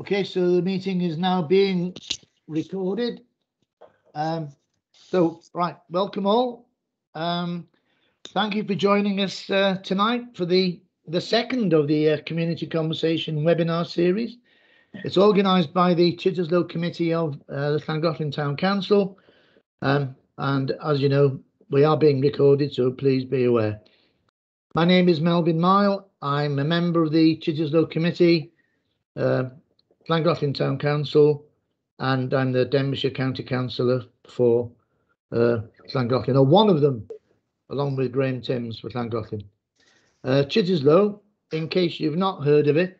Okay, so the meeting is now being recorded. Right, welcome all. Thank you for joining us tonight for the second of the Community Conversation webinar series. It's organised by the Chitterslow Committee of the Llangollen Town Council, and as you know, we are being recorded, so please be aware. My name is Melvin Mile. I'm a member of the Chitterslow Committee, Llangollen Town Council, and I'm the Denbighshire County Councillor for Llangollen, or one of them, along with Graham Timms for Llangollen. Chitterslow, in case you've not heard of it,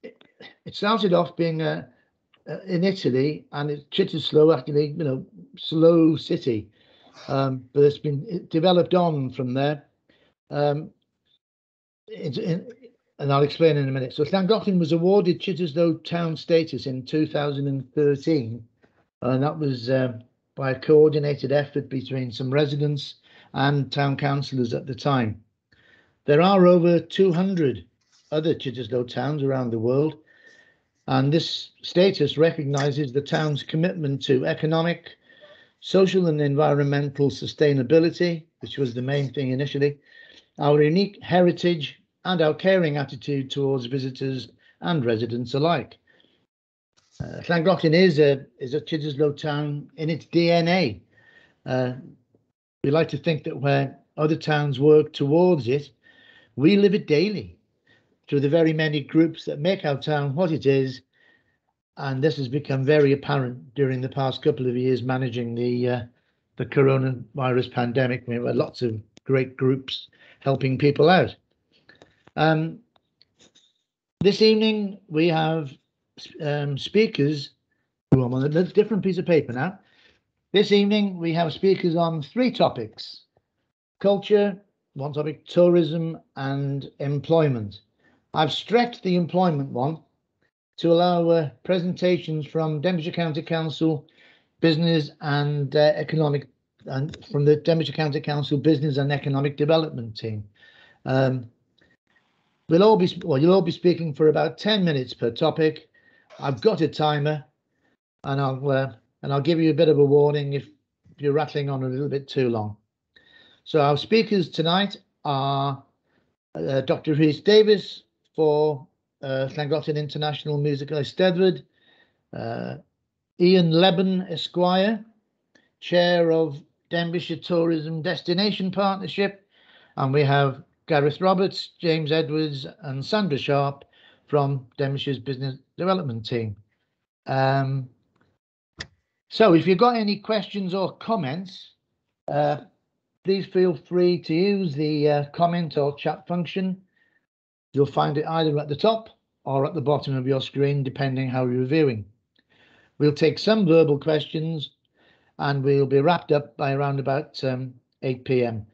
it started off being in Italy, and it's Chitterslow, actually, you know, slow city, but it developed on from there. And I'll explain in a minute. So Llangollen was awarded Chitterslow Town status in 2013, and that was by a coordinated effort between some residents and town councillors at the time. There are over 200 other Chitterslow towns around the world, and this status recognises the town's commitment to economic, social and environmental sustainability, which was the main thing initially, our unique heritage, and our caring attitude towards visitors and residents alike. Llangollen is a Chitterslow town in its DNA. We like to think that where other towns work towards it, we live it daily through the very many groups that make our town what it is. And this has become very apparent during the past couple of years managing the coronavirus pandemic. We have lots of great groups helping people out. This evening we have speakers. I'm on a different piece of paper now. This evening we have speakers on 3 topics: culture, one topic, tourism, and employment. I've stretched the employment one to allow presentations from Denbighshire County Council Business and Economic, and from the Denbighshire County Council Business and Economic Development team. You'll all be speaking for about 10 minutes per topic. I've got a timer, and I'll give you a bit of a warning if you're rattling on a little bit too long. So our speakers tonight are Dr. Rhys Davis for Llangollen International Musical Eisteddfod, Ian Lebon Esquire, Chair of Denbighshire Tourism Destination Partnership, and we have Gareth Roberts, James Edwards and Sandra Sharp from Denbigshire's Business Development team. So if you've got any questions or comments, please feel free to use the comment or chat function. You'll find it either at the top or at the bottom of your screen, depending how you're viewing. We'll take some verbal questions and we'll be wrapped up by around about 8 p.m.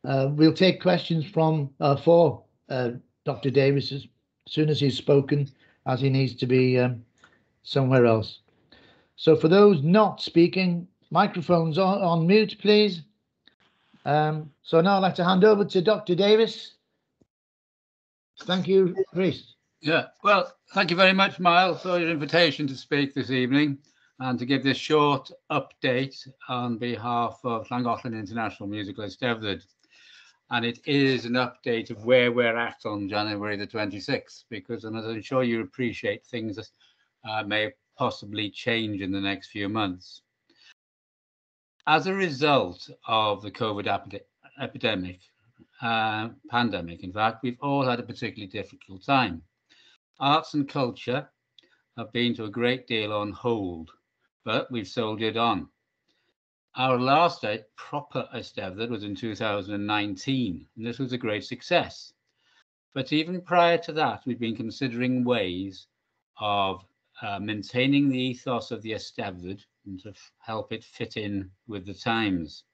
We'll take questions from for Dr. Davis as soon as he's spoken, as he needs to be somewhere else. So for those not speaking, microphones on mute, please. So now I'd like to hand over to Dr. Davis. Thank you, Rhys. Yeah, well, thank you very much, Miles, for your invitation to speak this evening and to give this short update on behalf of Llangollen International Musical Eisteddfod. And it is an update of where we're at on January the 26th, because, and as I'm sure you appreciate, things may possibly change in the next few months. As a result of the COVID pandemic, in fact, we've all had a particularly difficult time. Arts and culture have been to a great deal on hold, but we've soldiered on. Our last proper Eisteddfod was in 2019, and this was a great success. But even prior to that, we've been considering ways of maintaining the ethos of the Eisteddfod and to help it fit in with the times.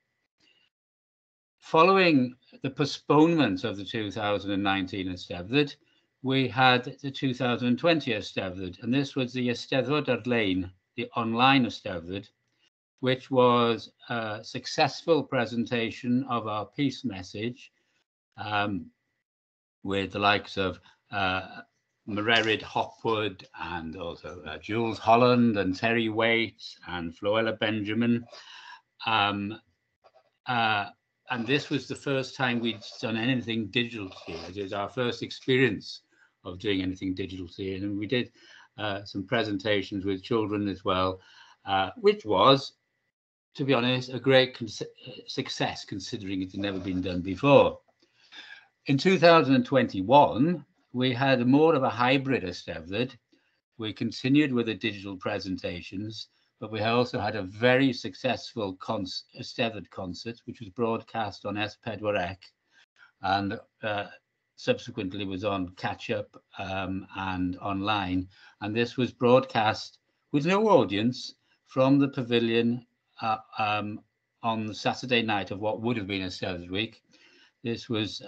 Following the postponement of the 2019 Eisteddfod, we had the 2020 Eisteddfod, and this was the Eisteddfod ar-lein, the online Eisteddfod, which was a successful presentation of our peace message with the likes of Mererid Hopwood, and also Jules Holland and Terry Waite and Floella Benjamin. And this was the first time we'd done anything digital here. It was our first experience of doing anything digital here. And we did some presentations with children as well, which was, to be honest, a great success considering it had never been done before. In 2021, we had more of a hybrid Eisteddfod. We continued with the digital presentations, but we also had a very successful Eisteddfod concert, which was broadcast on S4C and subsequently was on Catch Up and online. And this was broadcast with no audience from the pavilion on the Saturday night of what would have been Eisteddfod week. This was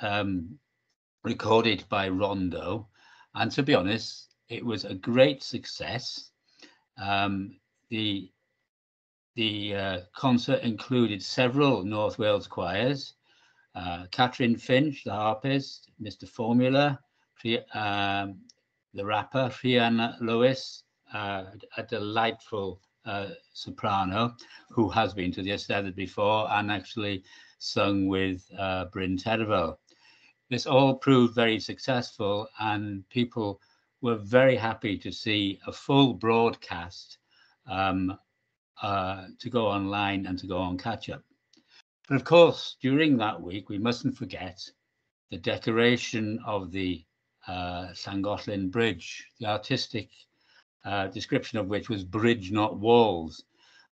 recorded by Rondo, and to be honest, it was a great success. The concert included several North Wales choirs, Catherine Finch, the harpist, Mr. Formula, the rapper, Rhianna Lewis, a delightful soprano who has been to the Eisteddfod before and actually sung with Bryn Terfel. This all proved very successful, and people were very happy to see a full broadcast to go online and to go on Catch Up. But of course, during that week, we mustn't forget the decoration of the Llangollen Bridge, the artistic description of which was bridge, not walls,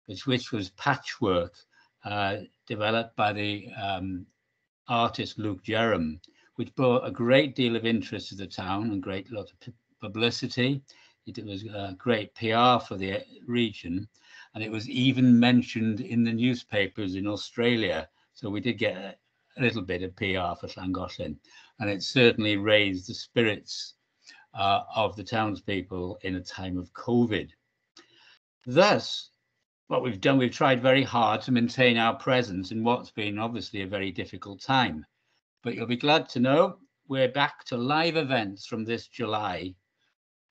which was patchwork developed by the artist Luke Jerram, which brought a great deal of interest to the town and great lot of publicity. It was great PR for the region, and it was even mentioned in the newspapers in Australia. So we did get a little bit of PR for Llangollen, and it certainly raised the spirits of the townspeople in a time of COVID. Thus, what we've done, we've tried very hard to maintain our presence in what's been obviously a very difficult time. But you'll be glad to know we're back to live events from this July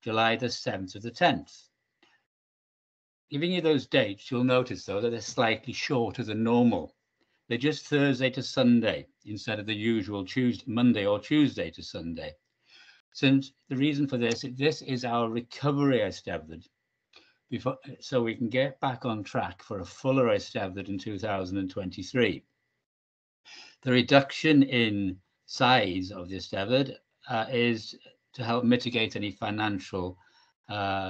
the 7th to the 10th. Giving you those dates, you'll notice, though, that they're slightly shorter than normal. They're just Thursday to Sunday instead of the usual Monday or Tuesday to Sunday. Since the reason for this is our recovery Eisteddfod, so we can get back on track for a fuller Eisteddfod in 2023. The reduction in size of the Eisteddfod is to help mitigate any financial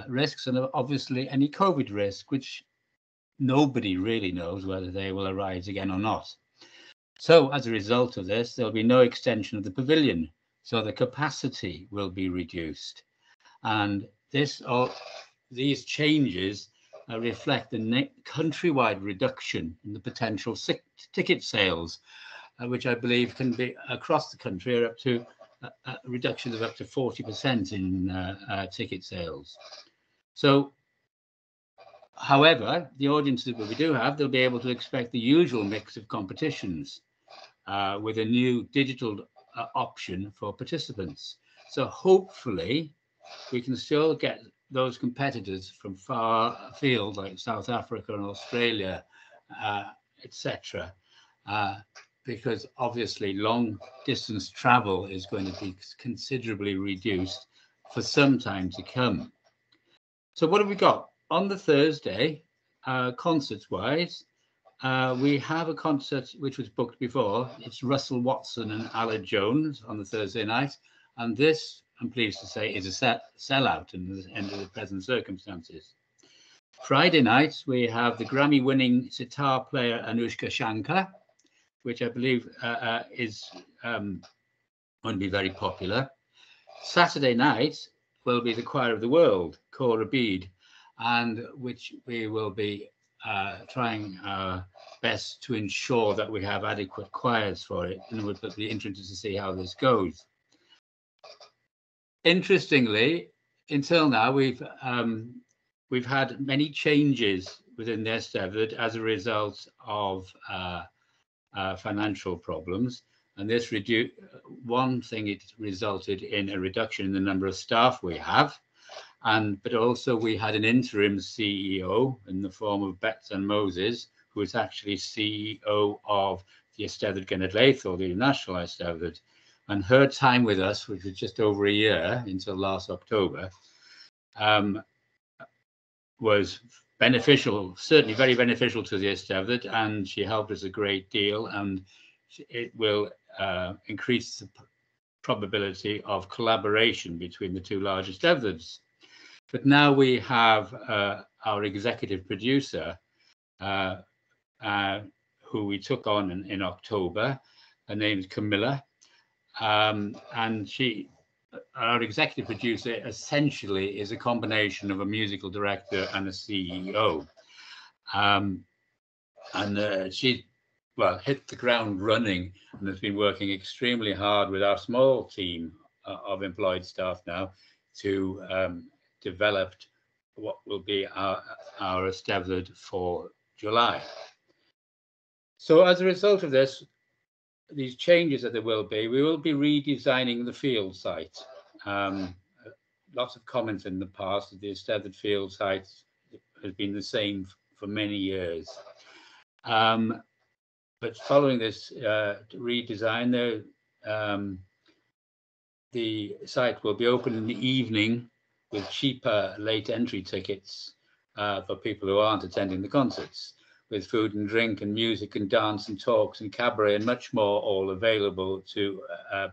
risks and obviously any COVID risk, which nobody really knows whether they will arise again or not. So as a result of this, there'll be no extension of the pavilion, so the capacity will be reduced. And these changes reflect the countrywide reduction in the potential ticket sales, which I believe can be across the country are up to a reduction of up to 40% in ticket sales. So, however, the audiences that we do have, they'll be able to expect the usual mix of competitions with a new digital option for participants. So hopefully we can still get those competitors from far afield, like South Africa and Australia, etc., because obviously long distance travel is going to be considerably reduced for some time to come. So what have we got? On the Thursday, concerts wise, we have a concert which was booked before. It's Russell Watson and Aled Jones on the Thursday night. And this, I'm pleased to say, is a sellout under the present circumstances. Friday night, we have the Grammy-winning sitar player Anushka Shankar, which I believe is going to be very popular. Saturday night will be the Choir of the World, Cora Bede, and which we will be trying our best to ensure that we have adequate choirs for it, and we'll be interested to see how this goes. Interestingly, until now, we've had many changes within the Eisteddfod as a result of financial problems. And this reduced, one thing, it resulted in a reduction in the number of staff we have. But also we had an interim CEO in the form of Betsan Moses, who is actually CEO of the Eisteddfod Genedlaethol, the National Eisteddfod. And her time with us, which was just over a year until last October, was beneficial, certainly very beneficial to the Eisteddfod, and she helped us a great deal, and it will increase the probability of collaboration between the two large Eisteddfods. But now we have our executive producer, who we took on in October. Her name is Camilla, and our executive producer essentially is a combination of a musical director and a CEO. She hit the ground running and has been working extremely hard with our small team of employed staff now to develop what will be our Eisteddfod for July. So as a result of this, these changes that there will be, we will be redesigning the field site. Lots of comments in the past that the Eisteddfod field site has been the same for many years. But following this redesign, the site will be open in the evening with cheaper late entry tickets for people who aren't attending the concerts, with food and drink and music and dance and talks and cabaret and much more, all available to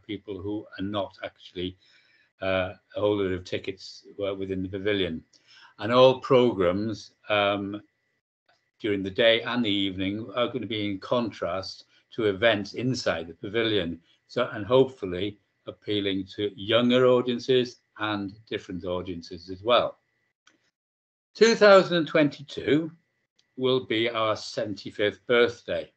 people who are not actually a holder of tickets within the pavilion. And all programs during the day and the evening are going to be in contrast to events inside the pavilion, and hopefully appealing to younger audiences and different audiences as well. 2022 will be our 75th birthday.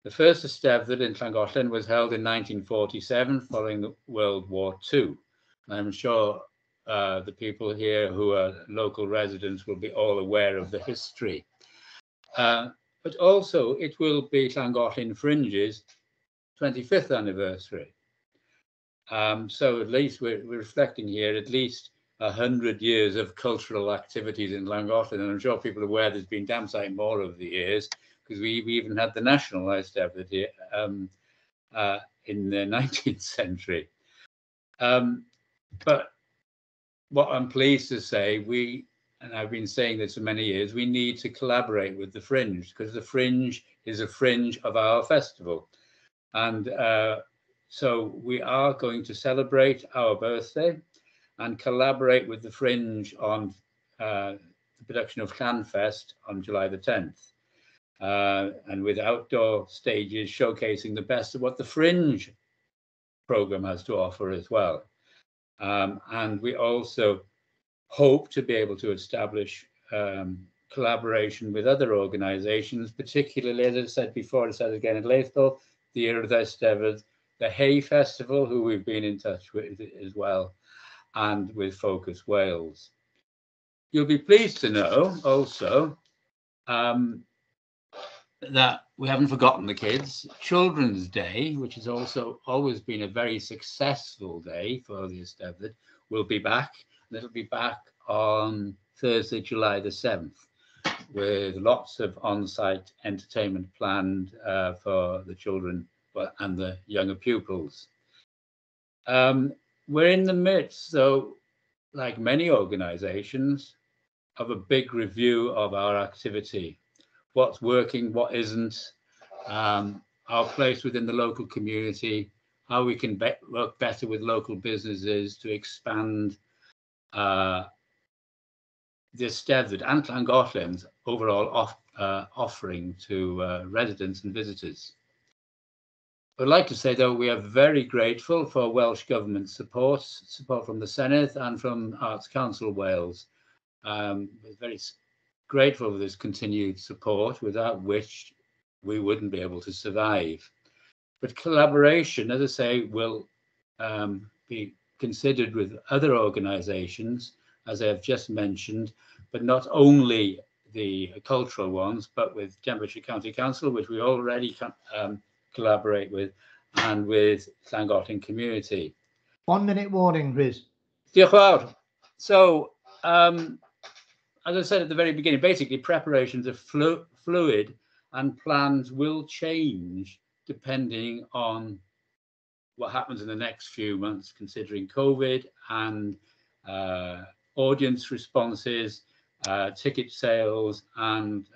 The first Eisteddfod in Llangollen was held in 1947 following World War II. I'm sure the people here who are local residents will be all aware of the history. But also it will be Llangollen Fringe's 25th anniversary. So at least we're reflecting here at least 100 years of cultural activities in Llangollen, and I'm sure people are aware there's been damn sight more over the years, because we even had the National Eisteddfod here in the 19th century. But what I'm pleased to say, and I've been saying this for many years, we need to collaborate with the Fringe, because the Fringe is a fringe of our festival. And so we are going to celebrate our birthday and collaborate with the Fringe on the production of Llanfest on July the 10th. And with outdoor stages showcasing the best of what the Fringe program has to offer as well. And we also hope to be able to establish collaboration with other organisations, particularly, as I said before, I said again, Genedlaethol, the Year of the Eisteddfod, the Hay Festival, who we've been in touch with as well, and with Focus Wales. You'll be pleased to know also that we haven't forgotten the kids. Children's Day, which has also always been a very successful day for the Eisteddfod, will be back. And it'll be back on Thursday, July the 7th, with lots of on-site entertainment planned for the children and the younger pupils. We're in the midst, though, like many organisations, of a big review of our activity. What's working, what isn't, our place within the local community, how we can work better with local businesses to expand the Eisteddfod and Llangollen's overall offering to residents and visitors. I'd like to say, though, we are very grateful for Welsh Government support from the Senedd and from Arts Council Wales. We're very grateful for this continued support, without which we wouldn't be able to survive. But collaboration, as I say, will be considered with other organisations, as I have just mentioned, but not only the cultural ones, but with Denbighshire County Council, which we already collaborate with, and with Llangollen community. 1 minute warning, Chris. Diolch fawr. So, as I said at the very beginning, basically preparations are fluid and plans will change depending on what happens in the next few months, considering COVID and audience responses, ticket sales, and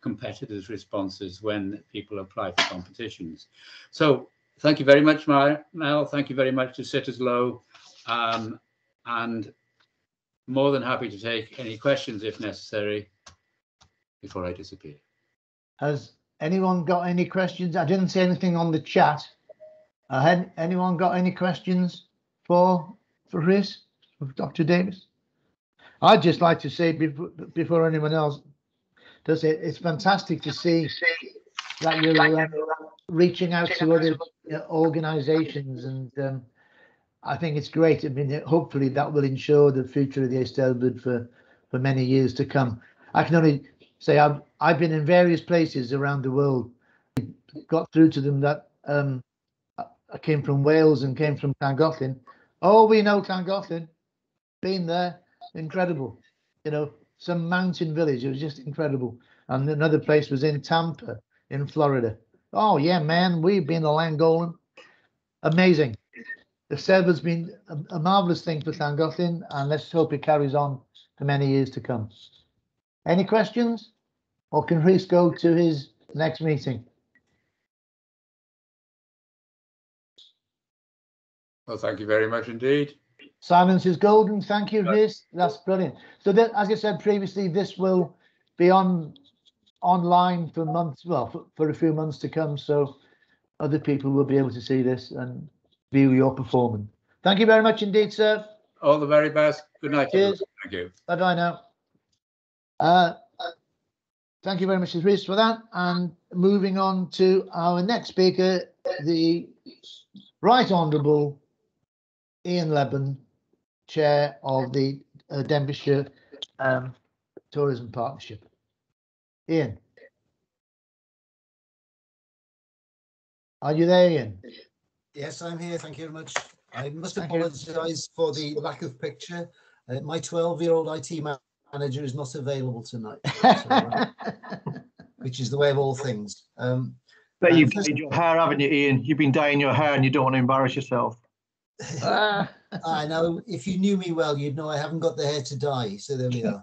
competitors' responses when people apply for competitions. So thank you very much, Mel. Thank you very much to Sitters Low, and more than happy to take any questions if necessary before I disappear. Has anyone got any questions? I didn't see anything on the chat. Had anyone got any questions for Chris, for Dr. Davis? I'd just like to say before anyone else does it, it's fantastic to see that you're reaching out to other organisations, and I think it's great. I mean, hopefully that will ensure the future of the Eisteddfod for many years to come. I can only say I've been in various places around the world. Got through to them that I came from Wales and came from Llangollen. Oh, we know Llangollen. Been there, incredible. You know, some mountain village. It was just incredible. And another place was in Tampa, in Florida. Oh yeah, man, we've been to Llangollen. Amazing. The Eisteddfod's been a marvelous thing for Llangollen, and let's hope it carries on for many years to come. Any questions? Or can Rhys go to his next meeting? Well, thank you very much indeed. Silence is golden. Thank you, Rhys. That's brilliant. So that, as I said previously, this will be online for months, well, for a few months to come. So other people will be able to see this and view your performance. Thank you very much indeed, sir. All the very best. Good night. Cheers. Thank you. Bye-bye now. Thank you very much, Rhys, for that. And moving on to our next speaker, the Right Honourable Ian Lebon, Chair of the Denbighshire Tourism Partnership. Ian. Are you there, Ian? Yes, I'm here. Thank you very much. I must apologise for the lack of picture. My 12-year-old IT manager is not available tonight, so, which is the way of all things. But you've dyed your hair, haven't you, Ian? You've been dyeing your hair and you don't want to embarrass yourself. I know. If you knew me well, you'd know I haven't got the hair to dye. So there we are.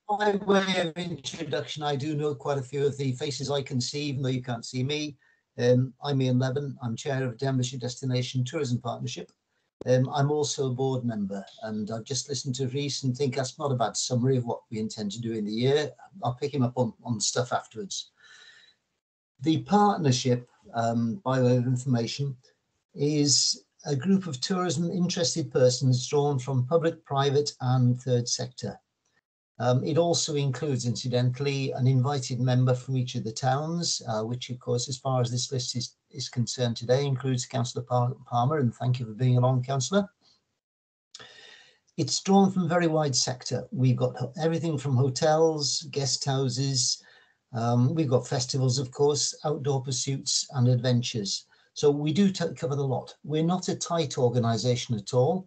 By way of introduction, I do know quite a few of the faces I can see, even though you can't see me. I'm Ian Lebon. I'm chair of Denbighshire Destination Tourism Partnership. I'm also a board member, and I've just listened to Rhys and think that's not a bad summary of what we intend to do in the year. I'll pick him up on stuff afterwards. The partnership, by way of information, is a group of tourism interested persons drawn from public, private and third sector. It also includes, incidentally, an invited member from each of the towns, which, of course, as far as this list is concerned today, includes Councillor Palmer, and thank you for being along, Councillor. It's drawn from a very wide sector. We've got everything from hotels, guest houses, we've got festivals, of course, outdoor pursuits and adventures. So we do cover the lot. We're not a tight organisation at all.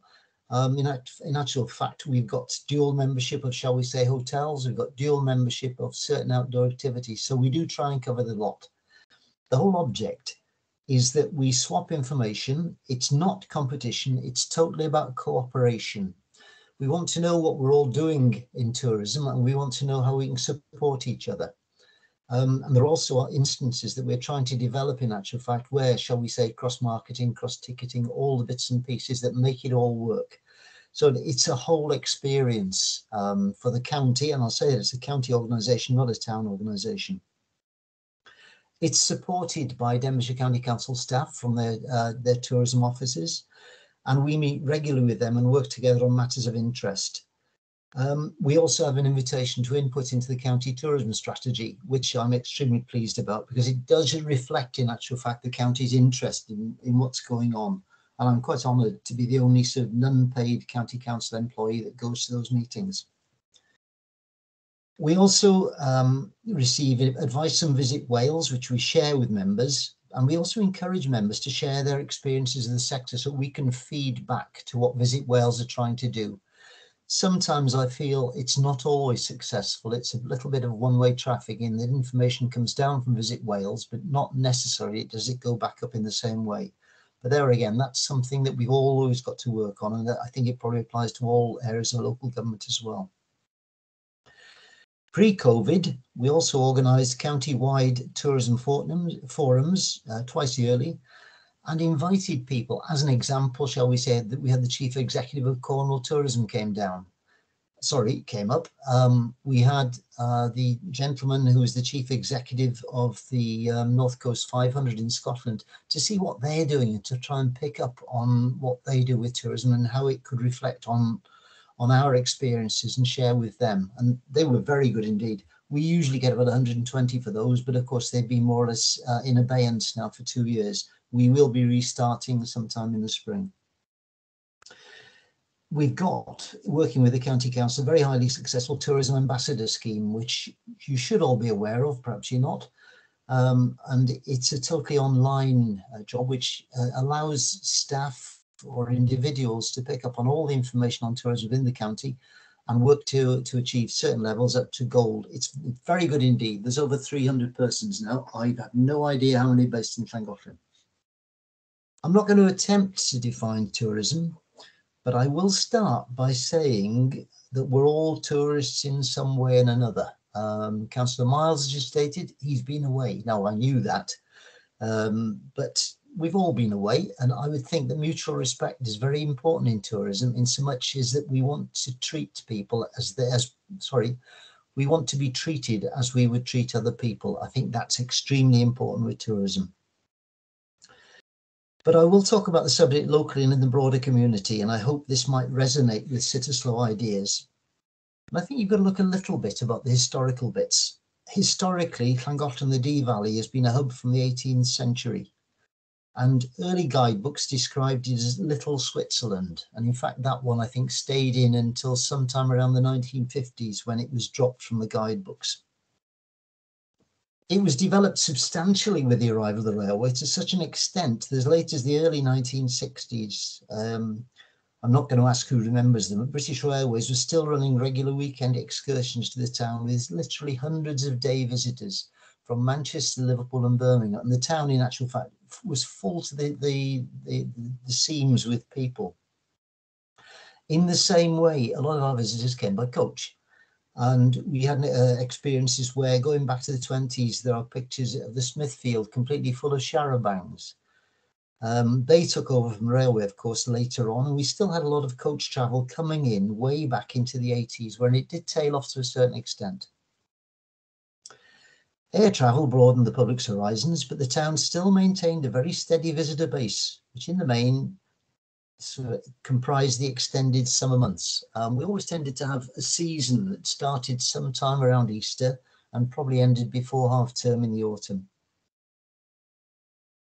In actual fact, we've got dual membership of, shall we say, hotels. We've got dual membership of certain outdoor activities. So we do try and cover the lot. The whole object is that we swap information. It's not competition. It's totally about cooperation. We want to know what we're all doing in tourism, and we want to know how we can support each other. And there also are instances that we're trying to develop in actual fact where, shall we say, cross-marketing, cross-ticketing, all the bits and pieces that make it all work. So it's a whole experience for the county, and I'll say it's a county organisation, not a town organisation. It's supported by Denbighshire County Council staff from their tourism offices, and we meet regularly with them and work together on matters of interest. We also have an invitation to input into the county tourism strategy, which I'm extremely pleased about because it does reflect in actual fact the county's interest in what's going on. And I'm quite honoured to be the only sort of non-paid county council employee that goes to those meetings. We also receive advice on Visit Wales, which we share with members. And we also encourage members to share their experiences of the sector so we can feed back to what Visit Wales are trying to do. Sometimes I feel it's not always successful. It's a little bit of one-way traffic in that information comes down from Visit Wales, but not necessarily does it go back up in the same way. But there again, that's something that we've always got to work on, and I think it probably applies to all areas of local government as well. Pre-COVID, we also organised county-wide tourism forums twice yearly and invited people. As an example, shall we say, that we had the Chief Executive of Cornwall Tourism came up. We had the gentleman who is the Chief Executive of the North Coast 500 in Scotland to see what they're doing and to try and pick up on what they do with tourism and how it could reflect on our experiences and share with them. And they were very good indeed. We usually get about 120 for those, but of course they've been more or less in abeyance now for 2 years. We will be restarting sometime in the spring. We've got, working with the County Council, a very highly successful tourism ambassador scheme, which you should all be aware of, perhaps you're not. And it's a totally online job, which allows staff or individuals to pick up on all the information on tourism within the county and work to achieve certain levels up to gold. It's very good indeed. There's over 300 persons now. I've had no idea how many based in Llangollen. I'm not going to attempt to define tourism, but I will start by saying that we're all tourists in some way and another. Councillor Miles has just stated he's been away. Now, I knew that, but we've all been away, and I would think that mutual respect is very important in tourism, in so much as that we want to treat people we want to be treated as we would treat other people. I think that's extremely important with tourism. But I will talk about the subject locally and in the broader community, and I hope this might resonate with Citterslow ideas. And I think you've got to look a little bit about the historical bits. Historically, Llangollen, the Dee Valley, has been a hub from the 18th century. And early guidebooks described it as Little Switzerland. And in fact, that one, I think, stayed in until sometime around the 1950s when it was dropped from the guidebooks. It was developed substantially with the arrival of the railway to such an extent that as late as the early 1960s, I'm not going to ask who remembers them, but British Railways was still running regular weekend excursions to the town with literally hundreds of day visitors from Manchester, Liverpool and Birmingham. And the town, in actual fact, was full to the seams with people. In the same way, a lot of our visitors came by coach. And we had experiences where, going back to the 20s, there are pictures of the Smithfield completely full of charabancs. They took over from railway, of course, later on, and we still had a lot of coach travel coming in way back into the 80s, when it did tail off to a certain extent. Air travel broadened the public's horizons, but the town still maintained a very steady visitor base, which in the main comprised the extended summer months. We always tended to have a season that started sometime around Easter and probably ended before half term in the autumn.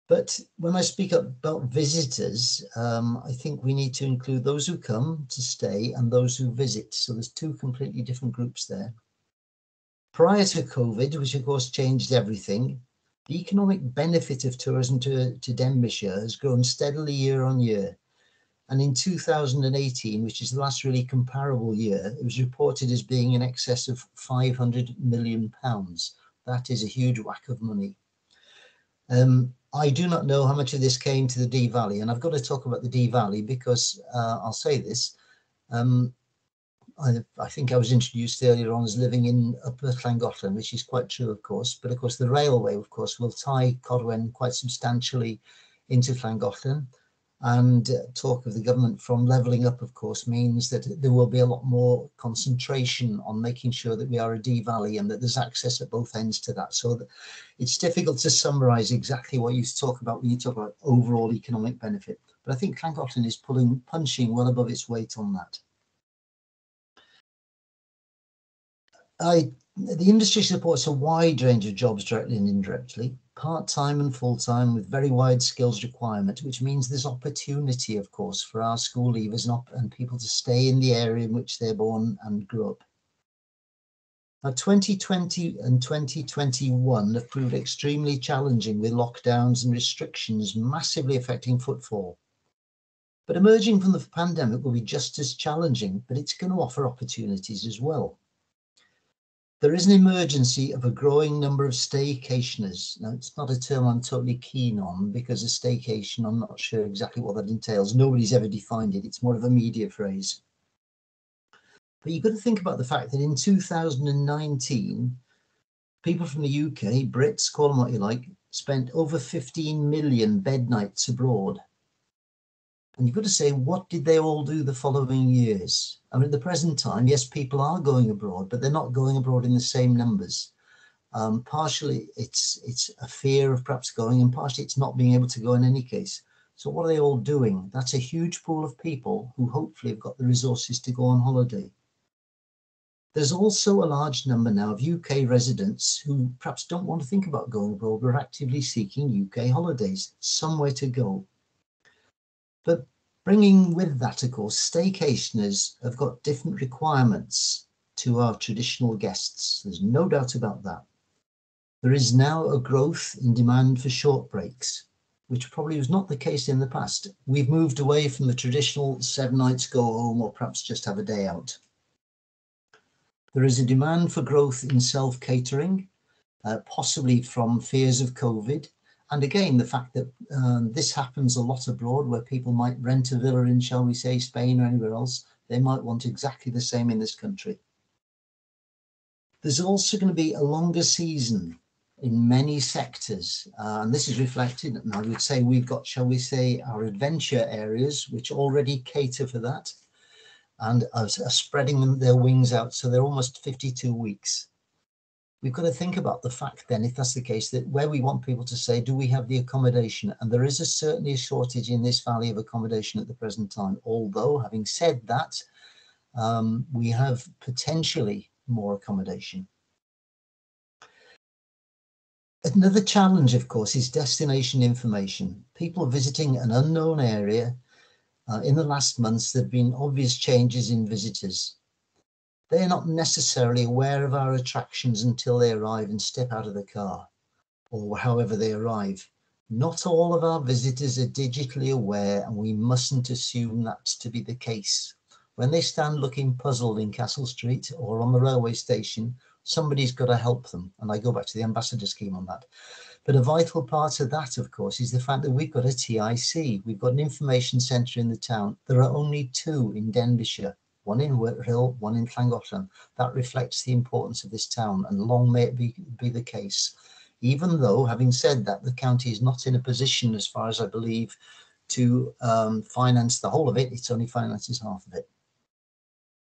But when I speak about visitors, I think we need to include those who come to stay and those who visit. So there's two completely different groups there. Prior to COVID, which of course changed everything, the economic benefit of tourism to Denbighshire has grown steadily year on year. And in 2018, which is the last really comparable year, it was reported as being in excess of £500 million. That is a huge whack of money. I do not know how much of this came to the Dee Valley, and I've got to talk about the Dee Valley because I'll say this. I think I was introduced earlier on as living in Upper Llangollen, which is quite true, of course. But of course, the railway, of course, will tie Corwen quite substantially into Llangollen. And talk of the government from levelling up, of course, means that there will be a lot more concentration on making sure that we are a Dee Valley and that there's access at both ends to that. So that it's difficult to summarise exactly what you talk about when you talk about overall economic benefit. But I think Llangollen is punching well above its weight on that. The industry supports a wide range of jobs directly and indirectly, part-time and full-time, with very wide skills requirement, which means there's opportunity, of course, for our school leavers and people to stay in the area in which they're born and grew up. Now, 2020 and 2021 have proved extremely challenging with lockdowns and restrictions massively affecting footfall. But emerging from the pandemic will be just as challenging, but it's going to offer opportunities as well. There is an emergency of a growing number of staycationers. Now, it's not a term I'm totally keen on because a staycation, I'm not sure exactly what that entails. Nobody's ever defined it. It's more of a media phrase. But you've got to think about the fact that in 2019, people from the UK, Brits, call them what you like, spent over 15 million bed nights abroad. And you've got to say, what did they all do the following years? I mean, at the present time, yes, people are going abroad, but they're not going abroad in the same numbers. Partially, it's a fear of perhaps going, and partially it's not being able to go in any case. So what are they all doing? That's a huge pool of people who hopefully have got the resources to go on holiday. There's also a large number now of UK residents who perhaps don't want to think about going abroad, but are actively seeking UK holidays, somewhere to go. But bringing with that, of course, staycationers have got different requirements to our traditional guests. There's no doubt about that. There is now a growth in demand for short breaks, which probably was not the case in the past. We've moved away from the traditional 7 nights, go home, or perhaps just have a day out. There is a demand for growth in self-catering, possibly from fears of COVID. And again, the fact that this happens a lot abroad, where people might rent a villa in, shall we say, Spain or anywhere else, they might want exactly the same in this country. There's also going to be a longer season in many sectors, and this is reflected, and I would say we've got, shall we say, our adventure areas, which already cater for that, and are spreading their wings out, so they're almost 52 weeks. We've got to think about the fact then, if that's the case, that where we want people to say, do we have the accommodation? And there is certainly a shortage in this valley of accommodation at the present time. Although, having said that, we have potentially more accommodation. Another challenge, of course, is destination information. People visiting an unknown area. In the last months, there have been obvious changes in visitors. They are not necessarily aware of our attractions until they arrive and step out of the car, or however they arrive. Not all of our visitors are digitally aware, and we mustn't assume that to be the case. When they stand looking puzzled in Castle Street or on the railway station, somebody's got to help them. And I go back to the ambassador scheme on that. But a vital part of that, of course, is the fact that we've got a TIC. We've got an information centre in the town. There are only 2 in Denbighshire. One in Whithill, one in Llangollen. That reflects the importance of this town, and long may it be the case. Even though, having said that, the county is not in a position, as far as I believe, to finance the whole of it. It only finances half of it.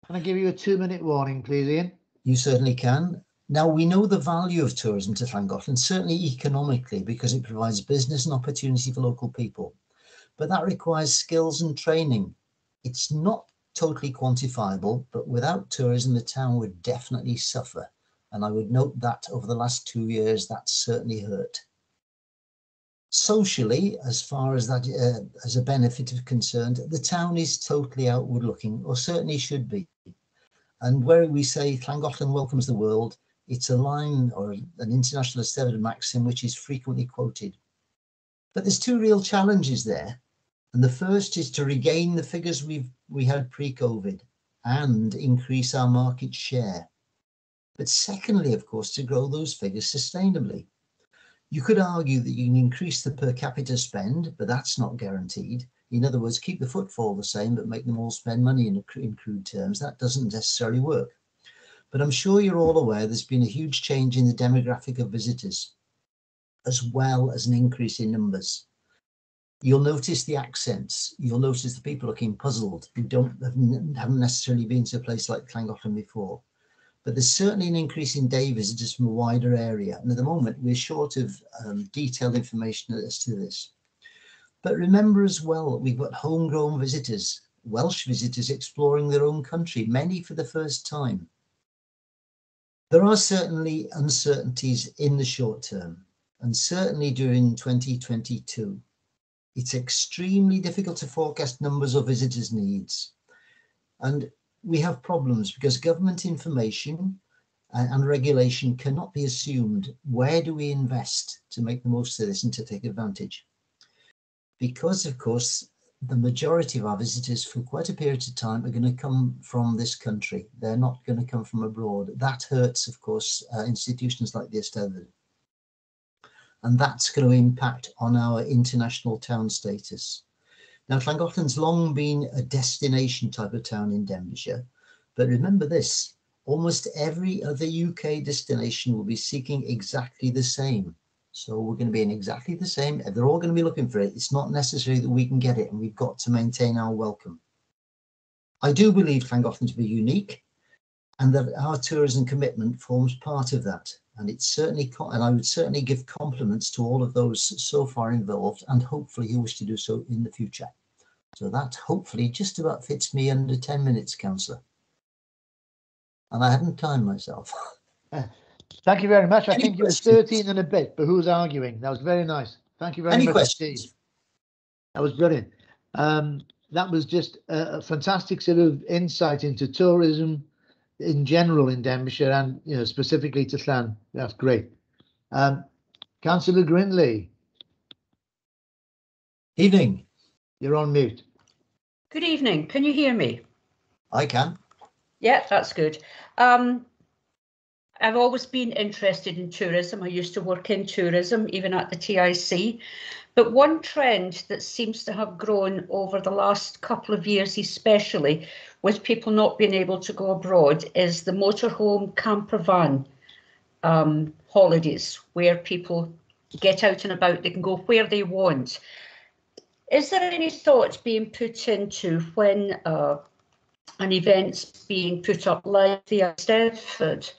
Can I give you a 2-minute warning, please, Ian? You certainly can. Now, we know the value of tourism to Llangollen, certainly economically, because it provides business and opportunity for local people. But that requires skills and training. It's not totally quantifiable, but without tourism, the town would definitely suffer. And I would note that over the last 2 years, that's certainly hurt. Socially, as far as that as a benefit is concerned, the town is totally outward looking, or certainly should be. And where we say Llangollen welcomes the world, it's a line or an international standard maxim which is frequently quoted. But there's 2 real challenges there. And the first is to regain the figures we had pre-COVID and increase our market share. But secondly, of course, to grow those figures sustainably. You could argue that you can increase the per capita spend, but that's not guaranteed. In other words, keep the footfall the same, but make them all spend money in crude terms. That doesn't necessarily work. But I'm sure you're all aware there's been a huge change in the demographic of visitors, as well as an increase in numbers. You'll notice the accents. You'll notice the people looking puzzled who haven't necessarily been to a place like Llangollen before. But there's certainly an increase in day visitors from a wider area. And at the moment, we're short of detailed information as to this. But remember as well that we've got homegrown visitors, Welsh visitors exploring their own country, many for the first time. There are certainly uncertainties in the short term, and certainly during 2022. It's extremely difficult to forecast numbers of visitors' needs. And we have problems because government information and regulation cannot be assumed. Where do we invest to make the most of this and to take advantage? Because, of course, the majority of our visitors for quite a period of time are going to come from this country. They're not going to come from abroad. That hurts, of course, institutions like the Eisteddfod. And that's going to impact on our international town status. Now, Llangollen's long been a destination type of town in Denbighshire, but remember this, almost every other UK destination will be seeking exactly the same. So we're going to be in exactly the same. They're all going to be looking for it. It's not necessary that we can get it, and we've got to maintain our welcome. I do believe Llangollen to be unique, and that our tourism commitment forms part of that. And it's certainly, and I would certainly give compliments to all of those so far involved, and hopefully who wish to do so in the future. So that hopefully just about fits me under 10 minutes, Councillor. And I haven't timed myself. Thank you very much. I Any think it was questions? 13 and a bit, but who's arguing? That was very nice. Thank you very Any much, questions? Steve. That was brilliant. That was just a fantastic sort of insight into tourism in general in Denbighshire, and specifically to Llan. That's great. Councillor Grinley. Evening. You're on mute. Good evening. Can you hear me? I can. Yeah, that's good. I've always been interested in tourism. I used to work in tourism, even at the TIC. But one trend that seems to have grown over the last couple of years, especially with people not being able to go abroad, is the motorhome camper van holidays, where people get out and about. They can go where they want. Is there any thought being put into when an event's being put up like the Eisteddfod,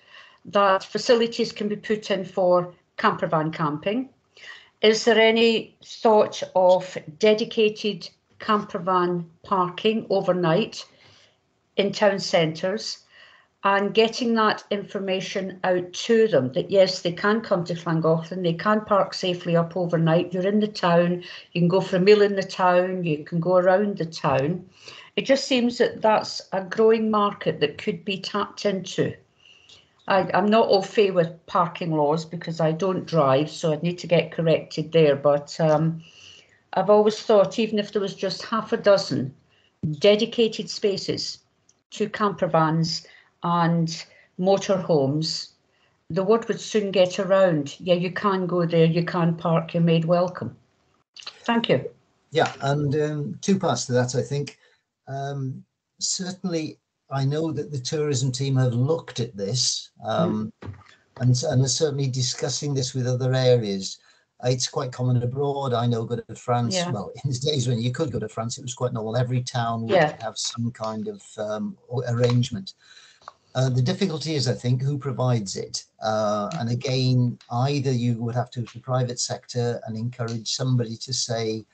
that facilities can be put in for camper van camping? Is there any thought of dedicated camper van parking overnight in town centres, and getting that information out to them that yes, they can come to Llangollen, they can park safely up overnight, you're in the town, you can go for a meal in the town, you can go around the town. It just seems that that's a growing market that could be tapped into. I'm not au fait with parking laws because I don't drive, so I'd need to get corrected there. But I've always thought, even if there was just half a dozen dedicated spaces to camper vans and motorhomes, the word would soon get around. Yeah, you can go there, you can park, you're made welcome. Thank you. Yeah, and two parts to that, I think. Certainly, I know that the tourism team have looked at this and are certainly discussing this with other areas. It's quite common abroad. I know go to France. Yeah. Well, in the days when you could go to France, it was quite normal. Every town would have some kind of arrangement. The difficulty is, I think, who provides it. And again, either you would have to the private sector and encourage somebody to say,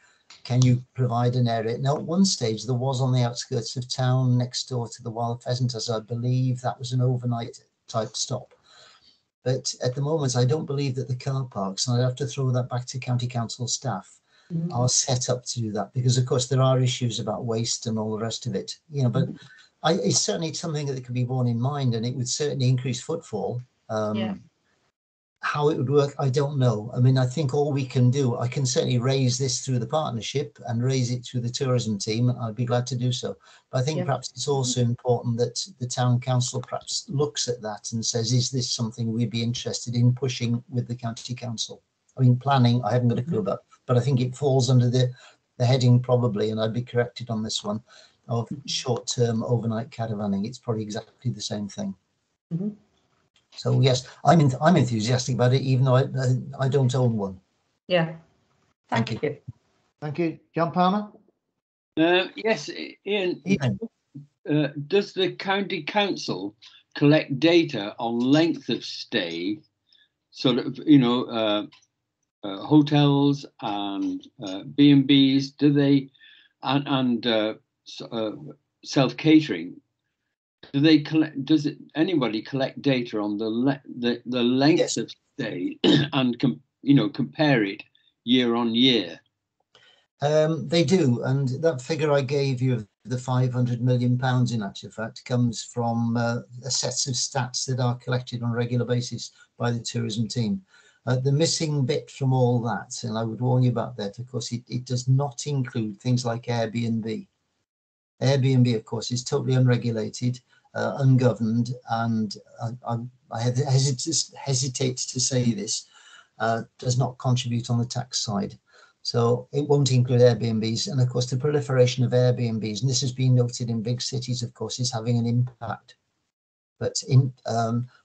can you provide an area? Now, at one stage, there was on the outskirts of town next door to the Wild Pheasant, as I believe that was an overnight type stop. But at the moment, I don't believe that the car parks, and I'd have to throw that back to county council staff, are set up to do that, because, of course, there are issues about waste and all the rest of it. But it's certainly something that could be borne in mind, and it would certainly increase footfall. How it would work, I don't know. I mean, I think all we can do, I can certainly raise this through the partnership and raise it through the tourism team, and I'd be glad to do so. But I think perhaps it's also important that the town council perhaps looks at that and says, is this something we'd be interested in pushing with the county council? I mean, planning, I haven't got a clue about, but I think it falls under the heading probably, and I'd be corrected on this one, of short-term overnight caravanning. It's probably exactly the same thing. So yes, I'm enthusiastic about it, even though I don't own one. Yeah, thank you. Thank you, John Palmer. Yes, Ian. Does the county council collect data on length of stay, sort of hotels and B&Bs? Do they and self-catering? Do they collect? Does anybody collect data on the length of stay and compare it year on year? They do, and that figure I gave you of the £500 million, in actual fact, comes from a set of stats that are collected on a regular basis by the tourism team. The missing bit from all that, and I would warn you about that, of course, it does not include things like Airbnb. Airbnb, of course, is totally unregulated, ungoverned, and I hesitate to say this, does not contribute on the tax side. So it won't include Airbnbs. And of course, the proliferation of Airbnbs, and this has been noted in big cities, of course, is having an impact. But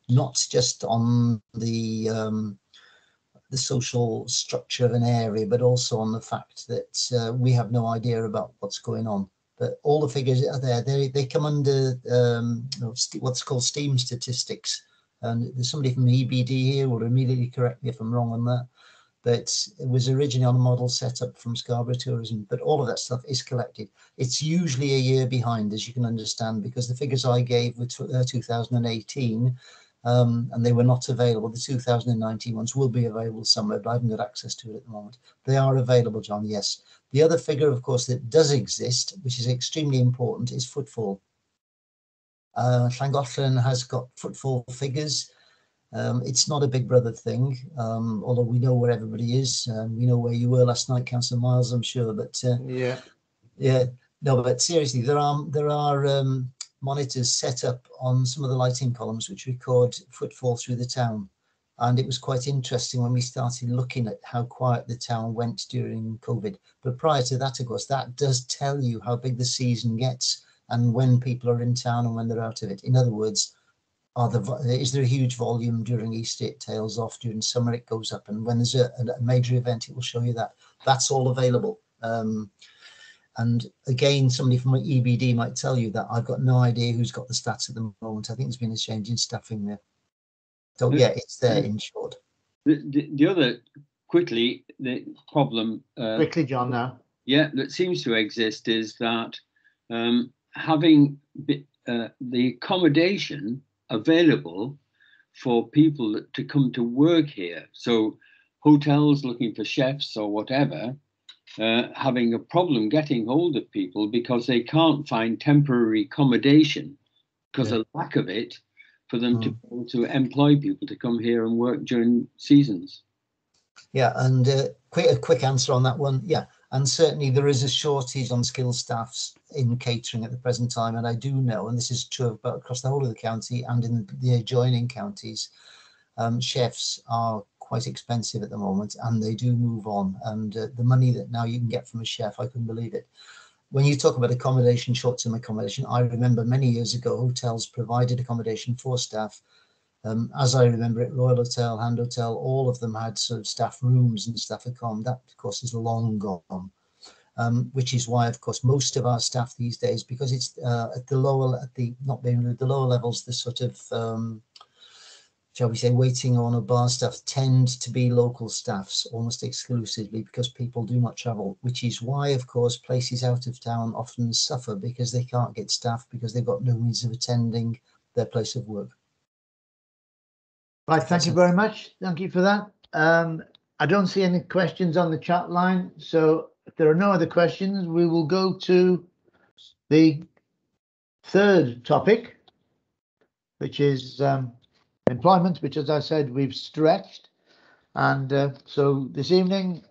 not just on the social structure of an area, but also on the fact that we have no idea about what's going on. But all the figures are there. They come under what's called STEAM statistics. And there's somebody from EBD here will immediately correct me if I'm wrong on that. But it was originally on a model set up from Scarborough Tourism. But all of that stuff is collected. It's usually a year behind, as you can understand, because the figures I gave were 2018, and they were not available. The 2019 ones will be available somewhere, but I haven't got access to it at the moment. They are available, John, yes. The other figure, of course, that does exist, which is extremely important, is footfall. Llangollen has got footfall figures. It's not a Big Brother thing, although we know where everybody is. We know where you were last night, Councillor Miles, I'm sure. But yeah, no, but seriously, there are monitors set up on some of the lighting columns which record footfall through the town. And it was quite interesting when we started looking at how quiet the town went during COVID. But prior to that, of course, that does tell you how big the season gets and when people are in town and when they're out of it. In other words, is there a huge volume during Easter? It tails off. During summer, it goes up. And when there's a major event, it will show you that. That's all available. And again, somebody from EBD might tell you that. I've got no idea who's got the stats at the moment. I think there's been a change in staffing there. So yeah, it's there in short. The other, quickly, the problem... quickly, John, now. Yeah, that seems to exist is that having the accommodation available for people to come to work here. So hotels looking for chefs or whatever, having a problem getting hold of people because they can't find temporary accommodation because of lack of it, for them to be able to employ people to come here and work during seasons. Yeah, and a quick answer on that one. Yeah, and certainly there is a shortage on skilled staffs in catering at the present time. And I do know, and this is true across the whole of the county and in the adjoining counties, chefs are quite expensive at the moment and they do move on. And the money that now you can get from a chef, I couldn't believe it. When you talk about accommodation, short-term accommodation, I remember many years ago, hotels provided accommodation for staff. As I remember it, Royal Hotel, Hand Hotel, all of them had sort of staff rooms and staff accom. That, of course, is long gone, which is why, of course, most of our staff these days, because it's at the lower levels, the sort of, shall we say, waiting on a bar staff tend to be local staffs almost exclusively because people do not travel, which is why, of course, places out of town often suffer because they can't get staff because they've got no means of attending their place of work. Right, thank you very much. Thank you for that. I don't see any questions on the chat line. So if there are no other questions, we will go to the third topic, which is employment, which, as I said, we've stretched. And so this evening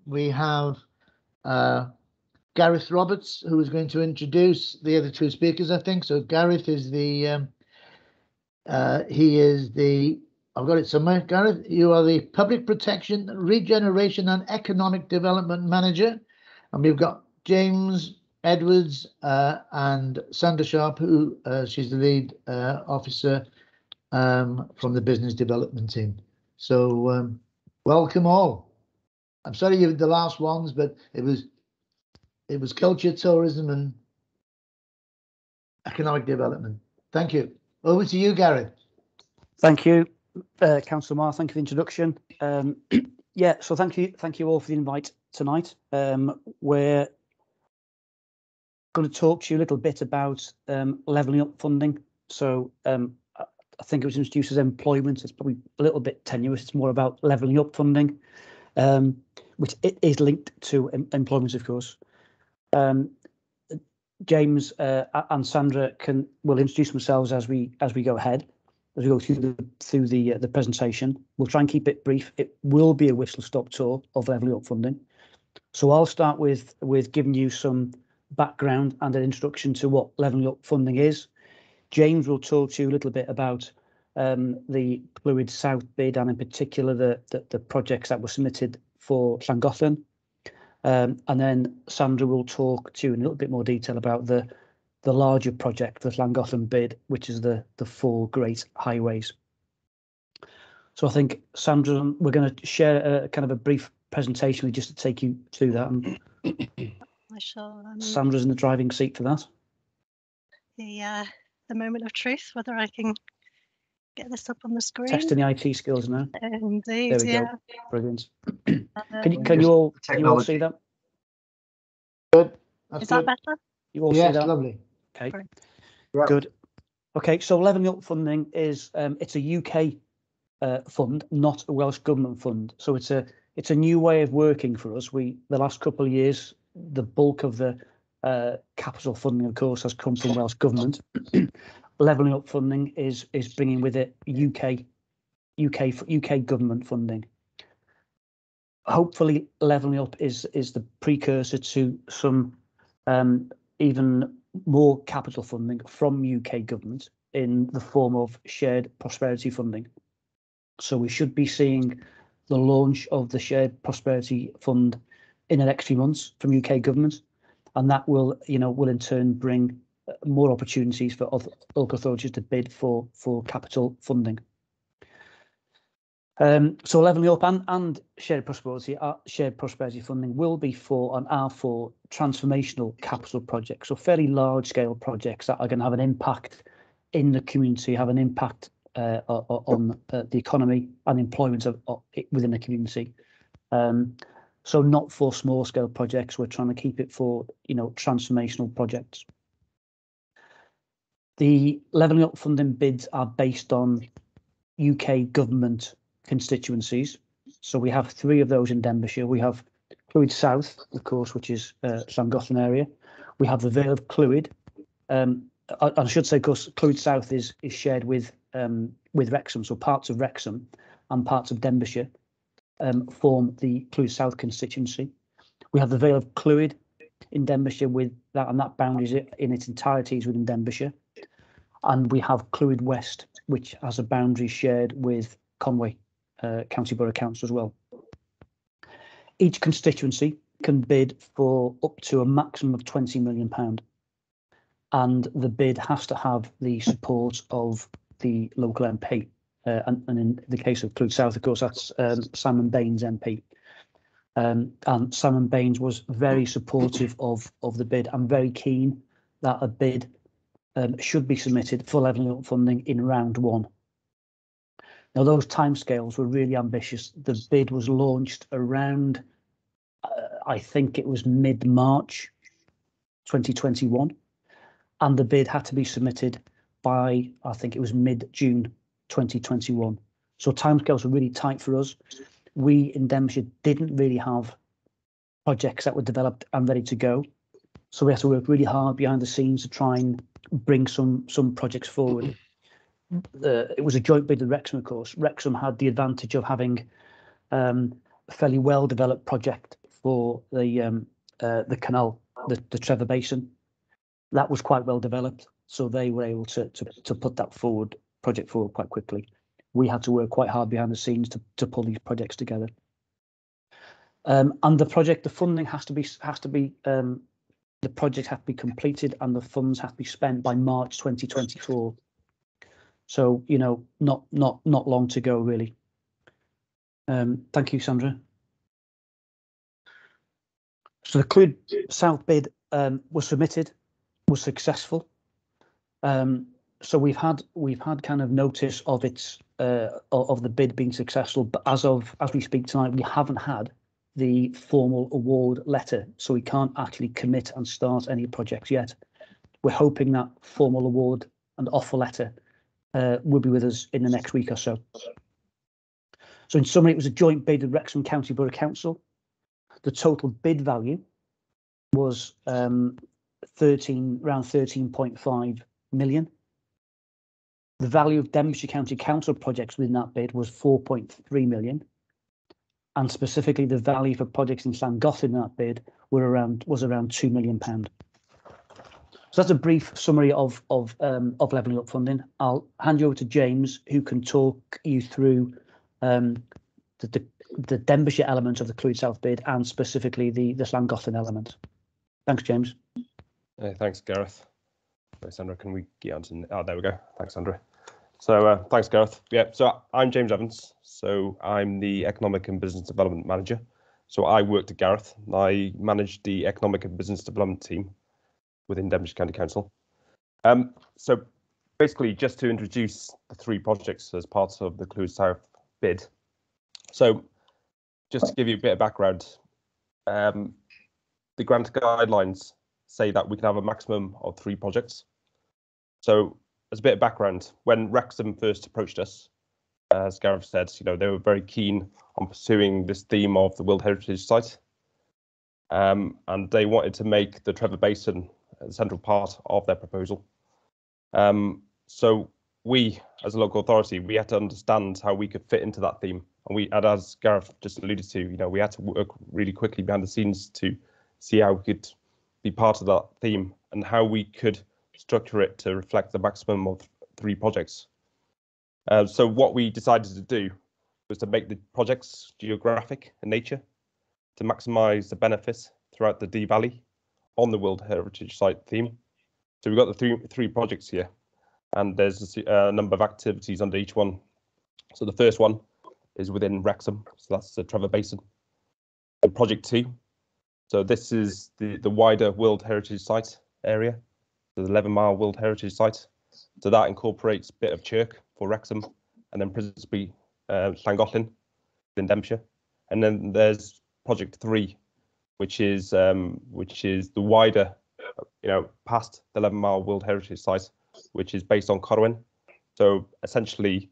we have Gareth Roberts, who is going to introduce the other two speakers, I think. So Gareth is the he is the, I've got it somewhere. Gareth, you are the Public Protection, Regeneration and Economic Development Manager. And we've got James Edwards and Sandra Sharp, who she's the lead officer from the business development team. So welcome all. I'm sorry you were the last ones, but it was culture, tourism and economic development. Thank you. Over to you, Gareth. Thank you, Councillor Marr. Thank you for the introduction. Yeah, so thank you all for the invite tonight. We're going to talk to you a little bit about levelling up funding. So I think it was introduced as employment. It's probably a little bit tenuous. It's more about levelling up funding, which it is linked to employment, of course. James and Sandra will introduce themselves as we go ahead, as we go through the presentation. We'll try and keep it brief. It will be a whistle-stop tour of Levelling Up funding. So I'll start with giving you some background and an introduction to what Levelling Up funding is. James will talk to you a little bit about the Clwyd South bid, and in particular the projects that were submitted for Llangollen. And then Sandra will talk to you in a little bit more detail about the larger project, the Llangollen bid, which is the 4 great highways. So I think, Sandra, we're going to share a kind of a brief presentation with just to take you through that. And I shall. Sandra's in the driving seat for that. The moment of truth, whether I can get this up on the screen. Testing the IT skills now. Indeed, there we yeah. go. Brilliant. Can you all see that? Good. That's Is good. that better? You all Yes, see that? lovely. Okay. Great. Yeah. Good. Okay, so Levelling Up funding is it's a UK fund, not a Welsh Government fund. So it's a new way of working for us. The last couple of years, the bulk of the capital funding, of course, has come from Welsh Government. Levelling Up funding is bringing with it UK government funding. Hopefully, Levelling Up is the precursor to some even more capital funding from UK government in the form of shared prosperity funding. So we should be seeing the launch of the shared prosperity fund in the next few months from UK government, and that will in turn bring more opportunities for other local authorities to bid for capital funding. So Levelling Up and shared prosperity funding will be for and are for transformational capital projects, so fairly large scale projects that are going to have an impact in the community, have an impact on the economy and employment within the community. So not for small scale projects. We're trying to keep it for transformational projects. The Levelling Up funding bids are based on UK government constituencies. So we have 3 of those in Denbighshire. We have Clwyd South, of course, which is Llangollen area. We have the Vale of Clwyd. I should say, of course, Clwyd South is shared with Wrexham, so parts of Wrexham and parts of Denbighshire form the Clwyd South constituency. We have the Vale of Clwyd in Denbighshire with that, and that boundaries it in its entirety is within Denbighshire. And we have Clwyd West, which has a boundary shared with Conway County Borough Council as well. Each constituency can bid for up to a maximum of £20 million, and the bid has to have the support of the local MP. And in the case of Clwyd South, of course, that's Simon Baines MP. And Simon Baines was very supportive of the bid and very keen that a bid should be submitted for Levelling Up funding in round 1. Now, those timescales were really ambitious. The bid was launched around, I think it was mid-March 2021, and the bid had to be submitted by, I think it was mid-June 2021. So timescales were really tight for us. We in Denbighshire didn't really have projects that were developed and ready to go. So we had to work really hard behind the scenes to try and bring some projects forward. It was a joint bid with Wrexham, of course. Wrexham had the advantage of having a fairly well-developed project for the canal, the Trevor Basin. That was quite well developed, so they were able to put that project forward quite quickly. We had to work quite hard behind the scenes to pull these projects together. And the funding has to be the project has to be completed and the funds have to be spent by March 2024. So, not long to go, really. Thank you, Sandra. So the Clwyd South bid was submitted, was successful. So we've had kind of notice of its of the bid being successful, but as we speak tonight, we haven't had the formal award letter, so we can't actually commit and start any projects yet. We're hoping that formal award and offer letter will be with us in the next week or so. So in summary, it was a joint bid with Wrexham County Borough Council. The total bid value was around 13.5 million. The value of Denbighshire County Council projects within that bid was 4.3 million. And specifically the value for projects in Llangollen in that bid was around £2 million. So that's a brief summary of levelling up funding. I'll hand you over to James, who can talk you through the Denbighshire element of the Clwyd South bid and specifically the Llangollen element. Thanks, James. Thanks, Gareth. Right, Sandra, can we get on to... Oh, there we go. Thanks, Sandra. So thanks, Gareth. Yeah, so I'm James Evans. So I'm the Economic and Business Development Manager. So I worked at Gareth. I managed the Economic and Business Development team within Denbighshire County Council. So basically, just to introduce the 3 projects as part of the Clwyd South bid. So just to give you a bit of background, the grant guidelines say that we can have a maximum of 3 projects. So as a bit of background, when Wrexham first approached us, as Gareth said, they were very keen on pursuing this theme of the World Heritage Site. And they wanted to make the Trevor Basin a central part of their proposal. So we, as a local authority, we had to understand how we could fit into that theme. And as Gareth just alluded to, we had to work really quickly behind the scenes to see how we could be part of that theme and how we could structure it to reflect the maximum of 3 projects. So what we decided to do was to make the projects geographic in nature to maximise the benefits throughout the Dee Valley on the World Heritage Site theme. So we've got the three projects here, and there's a number of activities under each one. So the first one is within Wrexham, so that's the Trevor Basin. And Project 2, so this is the wider World Heritage Site area, so the 11-mile World Heritage Site. So that incorporates a bit of Chirk for Wrexham, and then principally Llangollen in Denbighshire. And then there's Project 3, which is the wider, past the 11-mile World Heritage Site, which is based on Corwin. So essentially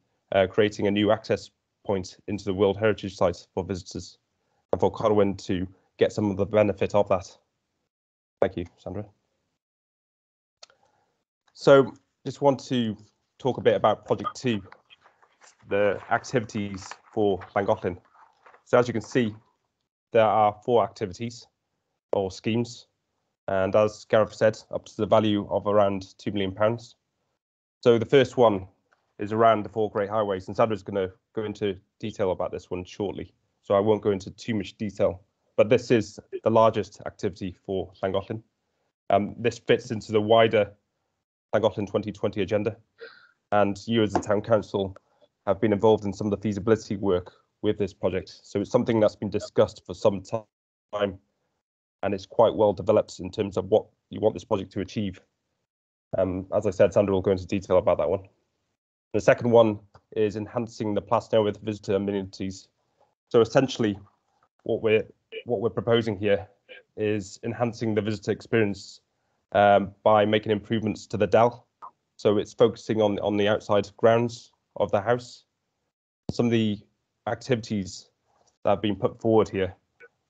creating a new access point into the World Heritage Site for visitors and for Corwin to get some of the benefit of that. Thank you, Sandra. So just want to talk a bit about Project 2, the activities for Llangollen. So as you can see, there are 4 activities or schemes, and as Gareth said, up to the value of around £2 million. So the first one is around the 4 great highways, and Sandra's going to go into detail about this one shortly, so I won't go into too much detail, but this is the largest activity for Llangollen. This fits into the wider Llangollen 2020 agenda, and you as the Town Council have been involved in some of the feasibility work with this project. So it's something that's been discussed for some time, and it's quite well developed in terms of what you want this project to achieve. As I said, Sandra will go into detail about that one. The second one is enhancing the Plaster with visitor amenities. So essentially, what we're proposing here is enhancing the visitor experience by making improvements to the Dell. So it's focusing on the outside grounds of the house. Some of the activities that have been put forward here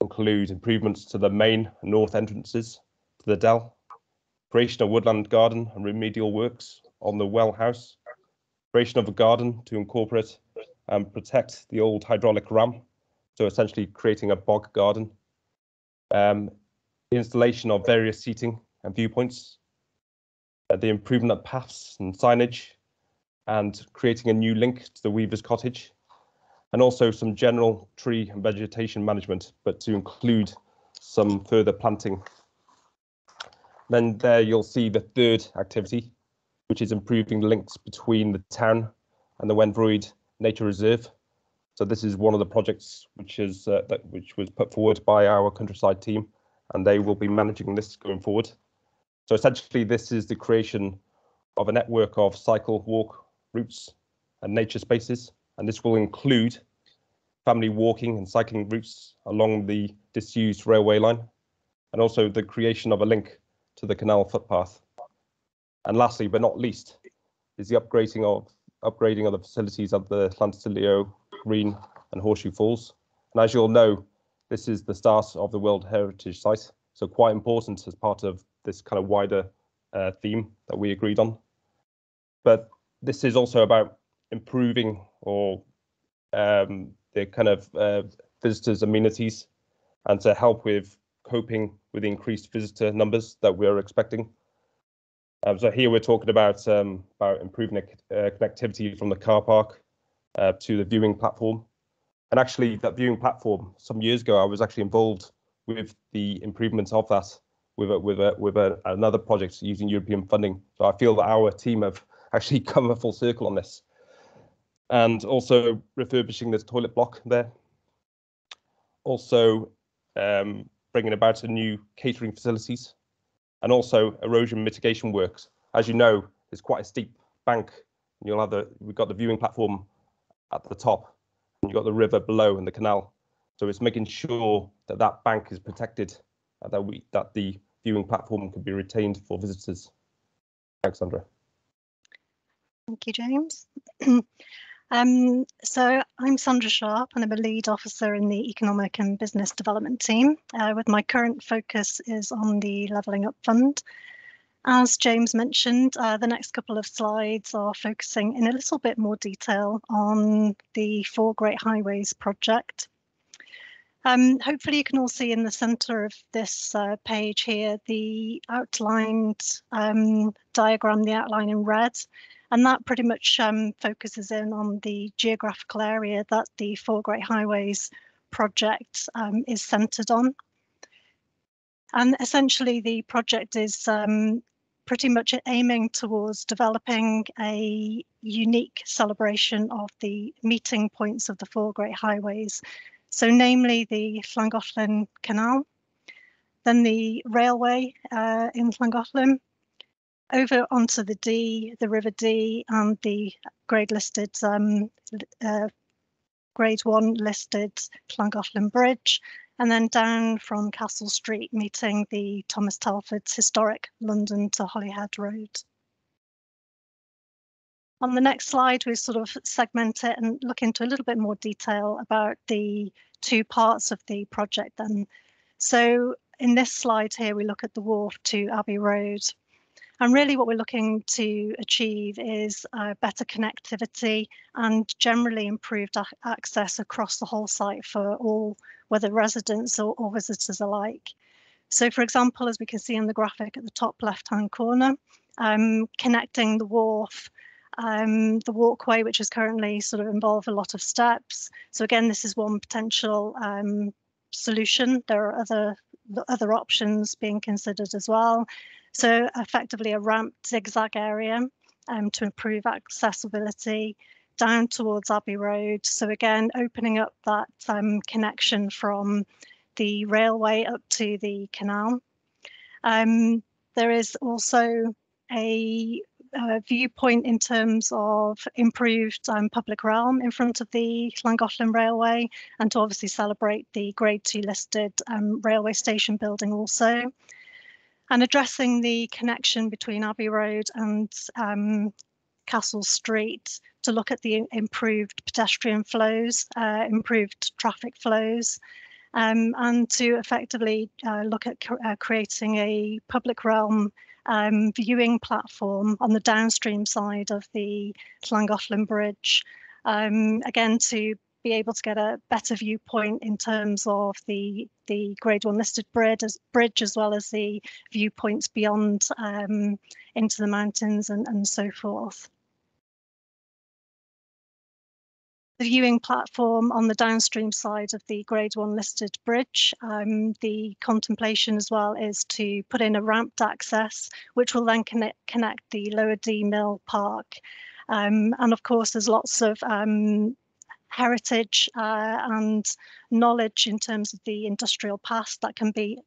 include improvements to the main and north entrances to the Dell, creation of woodland garden and remedial works on the well house, creation of a garden to incorporate and protect the old hydraulic ram, so essentially creating a bog garden, the installation of various seating and viewpoints, the improvement of paths and signage, and creating a new link to the Weaver's Cottage, and also some general tree and vegetation management, but to include some further planting. Then there you'll see the third activity, which is improving the links between the town and the Wendroid Nature Reserve. So this is one of the projects which was put forward by our countryside team, and they will be managing this going forward. So essentially, this is the creation of a network of cycle, walk routes and nature spaces, and this will include family walking and cycling routes along the disused railway line, and also the creation of a link to the canal footpath. And lastly, but not least, is the upgrading of the facilities of the Llansilio, Green and Horseshoe Falls. And as you all know, this is the start of the World Heritage Site, so quite important as part of this kind of wider theme that we agreed on. But this is also about improving or the kind of visitors' amenities and to help with coping with the increased visitor numbers that we're expecting. So here we're talking about improving connectivity from the car park to the viewing platform. And actually that viewing platform, some years ago, I was actually involved with the improvements of that with another project using European funding. So I feel that our team have actually come a full circle on this. And also refurbishing this toilet block there. Also bringing about some new catering facilities, and also erosion mitigation works. As you know, it's quite a steep bank. You'll have we've got the viewing platform at the top, and you've got the river below and the canal. So it's making sure that that bank is protected, and that the viewing platform can be retained for visitors. Thanks, Sandra. Thank you, James. So I'm Sandra Sharp, and I'm a lead officer in the Economic and Business Development team, with my current focus is on the Levelling Up Fund. As James mentioned, the next couple of slides are focusing in a little bit more detail on the Four Great Highways project. Hopefully you can all see in the centre of this page here the outlined diagram, the outline in red. And that pretty much focuses in on the geographical area that the Four Great Highways project is centred on. And essentially the project is pretty much aiming towards developing a unique celebration of the meeting points of the Four Great Highways. So namely the Llangollen Canal, then the railway in Llangollen, over onto the Dee, the River Dee, and the grade 1 listed Llangollen Bridge, and then down from Castle Street, meeting the Thomas Telford's historic London to Holyhead Road. On the next slide, we sort of segment it and look into a little bit more detail about the two parts of the project then. So in this slide here, we look at the Wharf to Abbey Road. And really what we're looking to achieve is better connectivity and generally improved access across the whole site for all, whether residents or visitors alike. So for example, as we can see in the graphic at the top left-hand corner, connecting the Wharf, the walkway, which is currently sort of involve a lot of steps. So again, this is one potential solution. There are other options being considered as well. So effectively a ramped zigzag area to improve accessibility down towards Abbey Road. So again, opening up that connection from the railway up to the canal. There is also a viewpoint in terms of improved public realm in front of the Llangollen Railway, and to obviously celebrate the Grade 2 listed railway station building also. And addressing the connection between Abbey Road and Castle Street to look at the improved pedestrian flows, improved traffic flows, and to effectively look at creating a public realm viewing platform on the downstream side of the Llangollen Bridge, again to be able to get a better viewpoint in terms of the Grade 1 listed bridge as well as the viewpoints beyond into the mountains and so forth. The viewing platform on the downstream side of the Grade 1 listed bridge, the contemplation as well is to put in a ramped access, which will then connect the Lower Dee Mill Park. And of course, there's lots of heritage and knowledge in terms of the industrial past that can be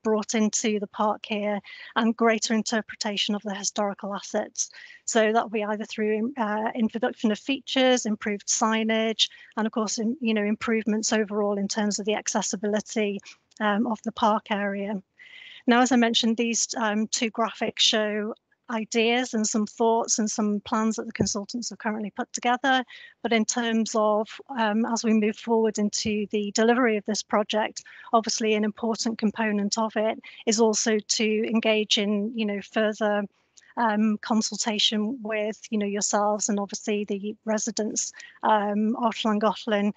brought into the park here, and greater interpretation of the historical assets. So that will be either through introduction of features, improved signage, and of course improvements overall in terms of the accessibility of the park area. Now, as I mentioned, these two graphics show ideas and some thoughts and some plans that the consultants have currently put together. But in terms of as we move forward into the delivery of this project, obviously an important component of it is also to engage in, further consultation with, yourselves and obviously the residents of Llangollen.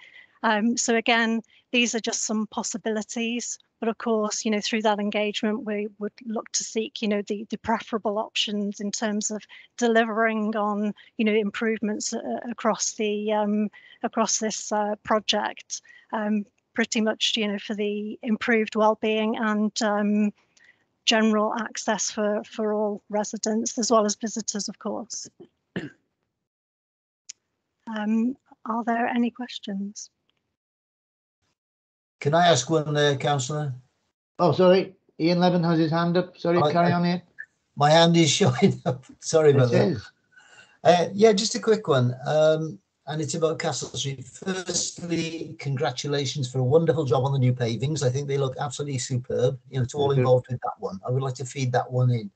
So again, these are just some possibilities. But of course, through that engagement, we would look to seek, the preferable options in terms of delivering on, improvements across the across this project, pretty much, for the improved well-being and general access for all residents as well as visitors, of course. Are there any questions? Can I ask one, Councillor? Oh, sorry. Ian Levin has his hand up. Sorry, carry on here. My hand is showing up. Sorry about It is. that. Yeah, just a quick one. And it's about Castle Street. Firstly, congratulations for a wonderful job on the new pavings. I think they look absolutely superb. To all involved with that one. I would like to feed that one in.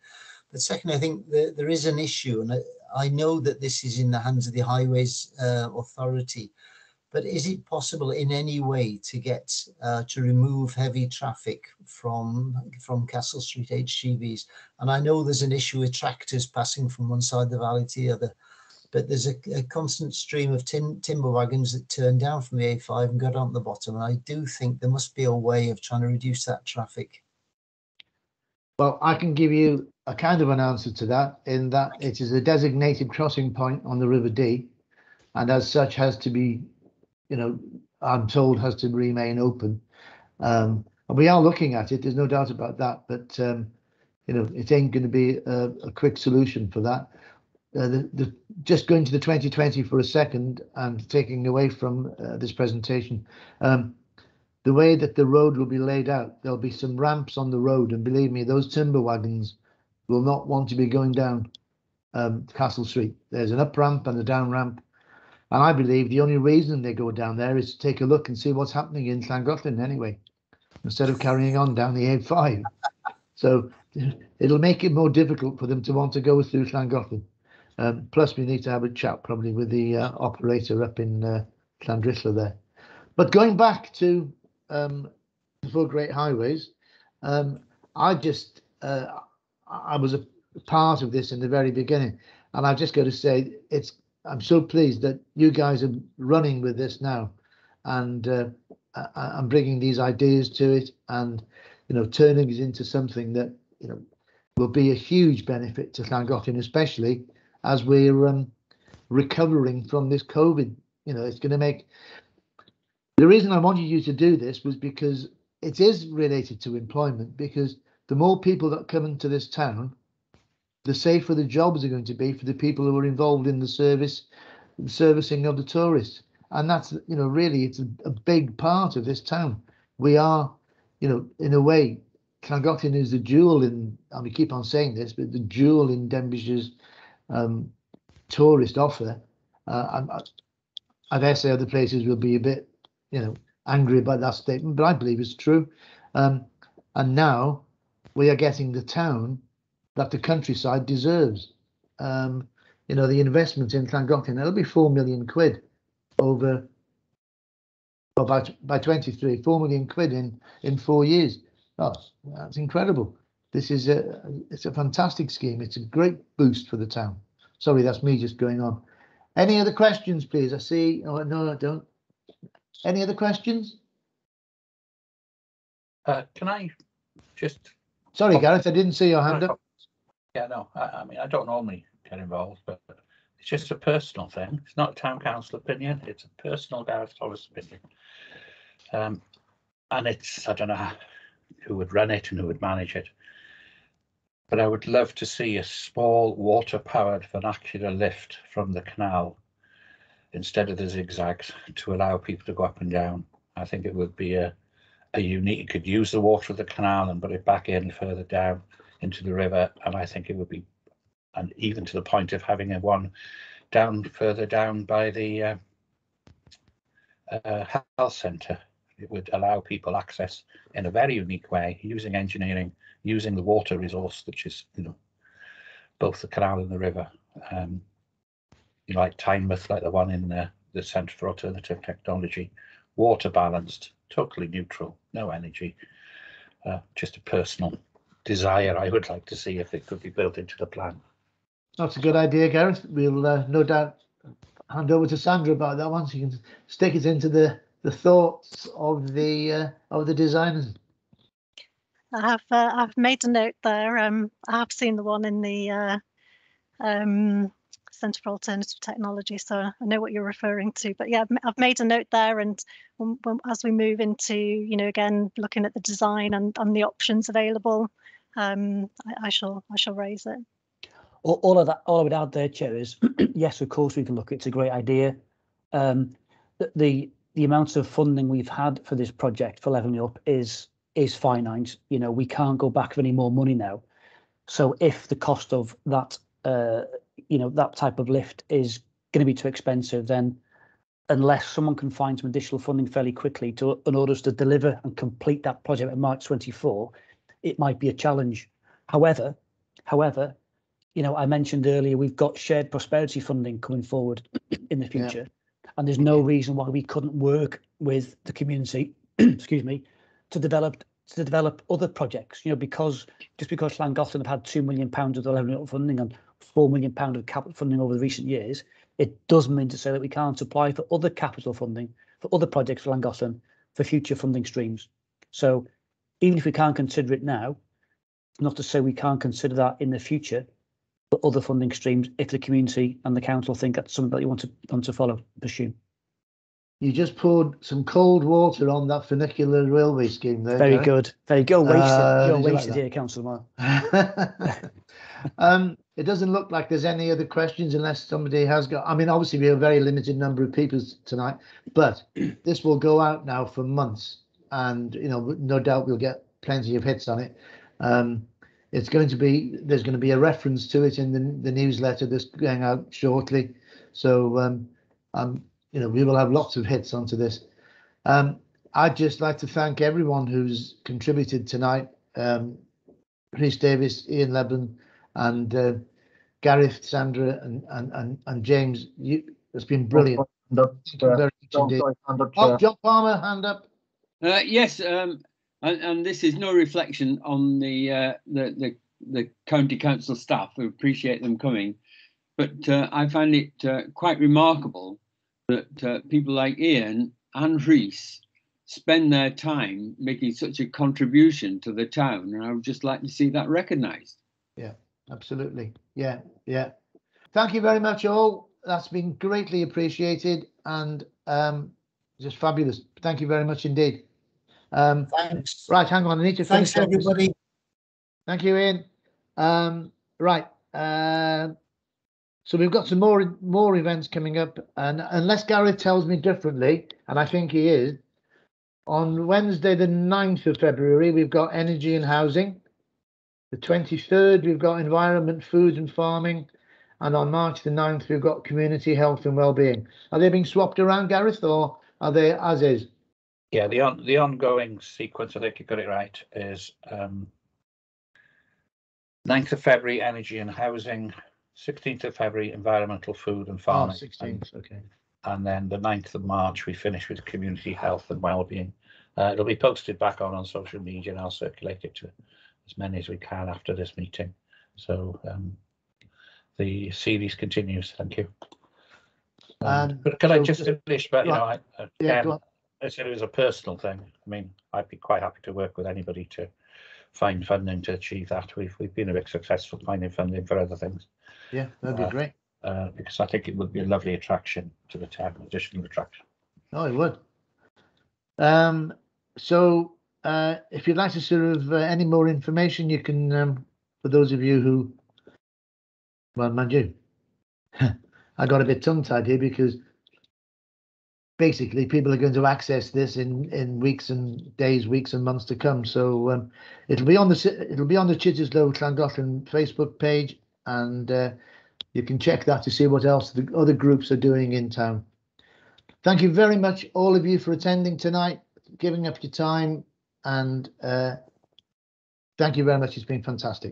But secondly, I think there is an issue, and I know that this is in the hands of the Highways Authority. But is it possible in any way to get to remove heavy traffic from Castle Street HGVs? And I know there's an issue with tractors passing from one side of the valley to the other, but there's a constant stream of timber wagons that turn down from the A5 and go down to the bottom. And I do think there must be a way of trying to reduce that traffic. Well, I can give you a kind of an answer to that, in that it is a designated crossing point on the River Dee, and as such has to be, I'm told has to remain open. And we are looking at it, there's no doubt about that, but it ain't going to be a quick solution for that. Just going to the 2020 for a second and taking away from this presentation, the way that the road will be laid out, there'll be some ramps on the road, and believe me, those timber wagons will not want to be going down Castle Street. There's an up ramp and a down ramp, and I believe the only reason they go down there is to take a look and see what's happening in Llangollen anyway, instead of carrying on down the A5. So it'll make it more difficult for them to want to go through Llangollen. Plus, we need to have a chat probably with the operator up in Llandrillo there. But going back to the four great highways, I was a part of this in the very beginning, and I've just got to say I'm so pleased that you guys are running with this now, and I'm bringing these ideas to it, and turning it into something that will be a huge benefit to Llangollen, especially as we're recovering from this COVID. It's going to make. The reason I wanted you to do this was because it is related to employment, because the more people that come into this town, the safer the jobs are going to be for the people who are involved in the servicing of the tourists. And that's, really, it's a big part of this town. We are, in a way, Llangollen is the jewel in, and we keep on saying this, but the jewel in Denbighshire's tourist offer. I dare say other places will be a bit, angry about that statement, but I believe it's true. And now we are getting the town that the countryside deserves. The investment in Llangollen, it'll be 4 million quid over, well, by 23, 4 million quid in 4 years. Oh, that's incredible. This is it's a fantastic scheme. It's a great boost for the town. Sorry, that's me just going on. Any other questions, please? I see. Oh, no, I don't. Any other questions? Can I just... Sorry, Gareth, I didn't see your hand up. Yeah, no, I mean, I don't normally get involved, but it's just a personal thing. It's not a town council opinion. It's a personal Gareth Thomas opinion. And it's, I don't know who would run it and who would manage it, but I would love to see a small water-powered vernacular lift from the canal instead of the zigzags to allow people to go up and down. I think it would be a unique, you could use the water of the canal and put it back in further down into the river, and I think it would be, and even to the point of having one down further down by the health centre. It would allow people access in a very unique way, using engineering, using the water resource, which is, both the canal and the river. Like Tynemouth, like the one in the Centre for Alternative Technology, water balanced, totally neutral, no energy. Just a personal desire I would like to see if it could be built into the plan. That's a good idea, Gareth. We'll no doubt hand over to Sandra about that one, so you can stick it into the thoughts of the designers. I've made a note there. I have seen the one in the Centre for Alternative Technology, so I know what you're referring to. But yeah, I've made a note there, and as we move into, again, looking at the design and the options available, I shall raise it. All I would add there, Chair, is yes, of course we can look. It's a great idea. The amount of funding we've had for this project for levelling up is finite. We can't go back for any more money now. So if the cost of that that type of lift is going to be too expensive, then unless someone can find some additional funding fairly quickly in order to deliver and complete that project in March 24, it might be a challenge. However, I mentioned earlier we've got shared prosperity funding coming forward in the future, and there's no reason why we couldn't work with the community, excuse me, to develop other projects. Because Llangollen have had £2 million of the levelling up funding and £4 million of capital funding over the recent years, it doesn't mean to say that we can't apply for other capital funding for other projects for Llangollen for future funding streams. So even if we can't consider it now, not to say we can't consider that in the future for other funding streams if the community and the council think that's something that you want to pursue. You just poured some cold water on that funicular railway scheme there. Very good. Very good. You're wasted like here, Councillor Moore. It doesn't look like there's any other questions unless somebody has got. I mean, obviously we have a very limited number of people tonight, but this will go out now for months, and no doubt we'll get plenty of hits on it. There's going to be a reference to it in the newsletter that's going out shortly. So we will have lots of hits onto this. I'd just like to thank everyone who's contributed tonight. Rhys Davis, Ian Lebanon, and Gareth, Sandra, and James. It's been brilliant. John Palmer, hand up. Yes, and this is no reflection on the county council staff. We appreciate them coming, but I find it quite remarkable that people like Ian and Rhys spend their time making such a contribution to the town, and I would just like to see that recognised. Yeah, absolutely. Yeah. Thank you very much, all. That's been greatly appreciated and just fabulous. Thank you very much indeed. Thanks. Right, hang on. I need to finish. Thanks, everybody. Thank you, Ian. Right. So we've got some more events coming up, and unless Gareth tells me differently, and I think he is, on Wednesday the 9th of February we've got energy and housing. The 23rd we've got environment, food and farming, and on March the 9th we've got community health and well-being. Are they being swapped around, Gareth, or are they as is? Yeah, the ongoing sequence, I think you got it right, is 9th of February energy and housing, 16th of February environmental, food and farming. 16th, okay. And then the 9th of March we finish with community health and well-being. It'll be posted back on social media, and I'll circulate it to as many as we can after this meeting. So the series continues. Thank you. But can I just finish? But I said it was a personal thing. I mean, I'd be quite happy to work with anybody to find funding to achieve that. We've been a bit successful finding funding for other things. Yeah, that'd be great. Because I think it would be a lovely attraction to the town, additional attraction. Oh, it would. So if you'd like to sort of any more information, you can, for those of you who, well, mind you, I got a bit tongue-tied here because basically people are going to access this in weeks and days, weeks and months to come. So it'll be on the Chitterslow Llangollen Facebook page, and you can check that to see what else the other groups are doing in town. Thank you very much, all of you, for attending tonight, giving up your time, and thank you very much. It's been fantastic.